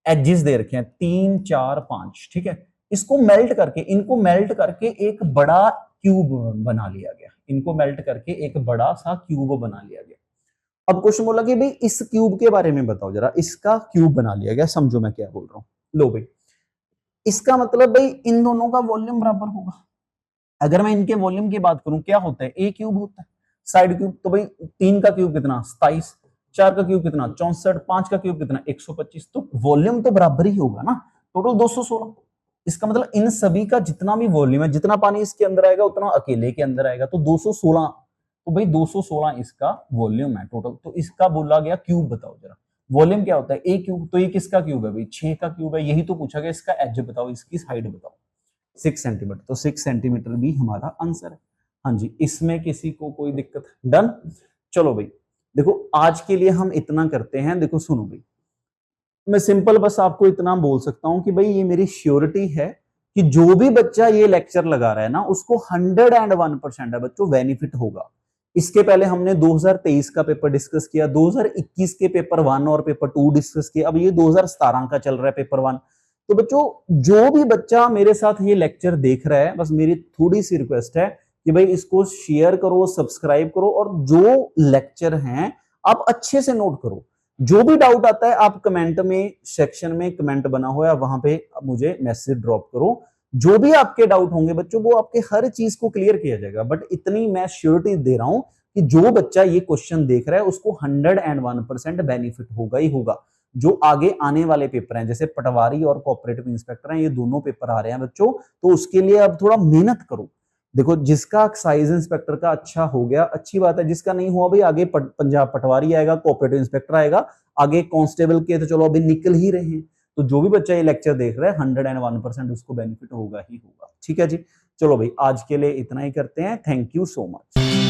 एजेस दे रखे हैं 3 4 5, ठीक है। इसको मेल्ट करके, इनको मेल्ट करके एक बड़ा क्यूब बना लिया गया, इनको मेल्ट करके एक बड़ा सा क्यूब बना लिया गया। अब क्वेश्चन बोला कि भाई इस क्यूब के बारे में बताओ जरा, इसका क्यूब बना लिया गया, समझो मैं क्या बोल रहा हूं। लो भाई, इसका मतलब भाई इन दोनों का वॉल्यूम बराबर होगा। अगर मैं इनके वॉल्यूम की बात करूं, क्या होता है, ए क्यूब होता है, साइड क्यूब, तो भाई 3 का क्यूब कितना 27, 4 का क्यूब कितना 64, 5 का क्यूब कितना 125, तो वॉल्यूम तो बराबर ही होगा ना, टोटल 216। इसका मतलब इन सभी का जितना भी वॉल्यूम है, जितना पानी इसके अंदर आएगा उतना अकेले के अंदर आएगा, तो 216। तो भाई 216 इसका वॉल्यूम है टोटल। तो इसका बोला गया क्यूब बताओ जरा, वॉल्यूम क्या होता है ए क्यूब, तो ये किसका क्यूब है भाई 6 का क्यूब है, यही तो पूछा गया। इसका एज बताओ, इसकी हाइट बताओ, 6 सेंटीमीटर, तो 6 सेंटीमीटर भी हमारा आंसर है। हाँ जी, इसमें किसी को कोई दिक्कत, डन। चलो भाई, देखो आज के लिए हम इतना करते हैं। देखो सुनो भाई, मैं सिंपल बस आपको इतना बोल सकता हूं कि भाई ये मेरी श्योरिटी है कि जो भी बच्चा ये लेक्चर लगा रहा है ना, उसको 101% है बच्चों बेनिफिट होगा। इसके पहले हमने 2023 का पेपर डिस्कस किया, 2021 के पेपर 1 और पेपर 2 डिस्कस किया, अब ये 2017 का चल रहा है पेपर 1। तो बच्चों जो भी बच्चा मेरे साथ ये लेक्चर देख रहा है, बस मेरी थोड़ी सी रिक्वेस्ट है कि भाई इसको शेयर करो, सब्सक्राइब करो और जो लेक्चर हैं आप अच्छे से नोट करो। जो भी डाउट आता है आप कमेंट में, सेक्शन में कमेंट बना हुआ है वहां पे मुझे मैसेज ड्रॉप करो। जो भी आपके डाउट होंगे बच्चों वो आपके हर चीज को क्लियर किया जाएगा। बट इतनी मैं श्योरिटी दे रहा हूं कि जो बच्चा ये क्वेश्चन देख रहा है उसको 101% बेनिफिट होगा ही होगा। जो आगे आने वाले पेपर हैं जैसे पटवारी और कोऑपरेटिव इंस्पेक्टर हैं, ये दोनों पेपर आ रहे हैं बच्चों, तो उसके लिए अब थोड़ा मेहनत करो। देखो जिसका एक्साइज इंस्पेक्टर का अच्छा हो गया अच्छी बात है, जिसका नहीं हुआ भाई आगे पंजाब पटवारी आएगा, कोऑपरेटिव इंस्पेक्टर आएगा, आगे कांस्टेबल के तो चलो अभी निकल ही रहे हैं। तो जो भी बच्चा ये लेक्चर देख रहा है 101% उसको बेनिफिट होगा ही होगा। ठीक है जी, चलो भाई आज के लिए इतना ही करते हैं। Thank you so much.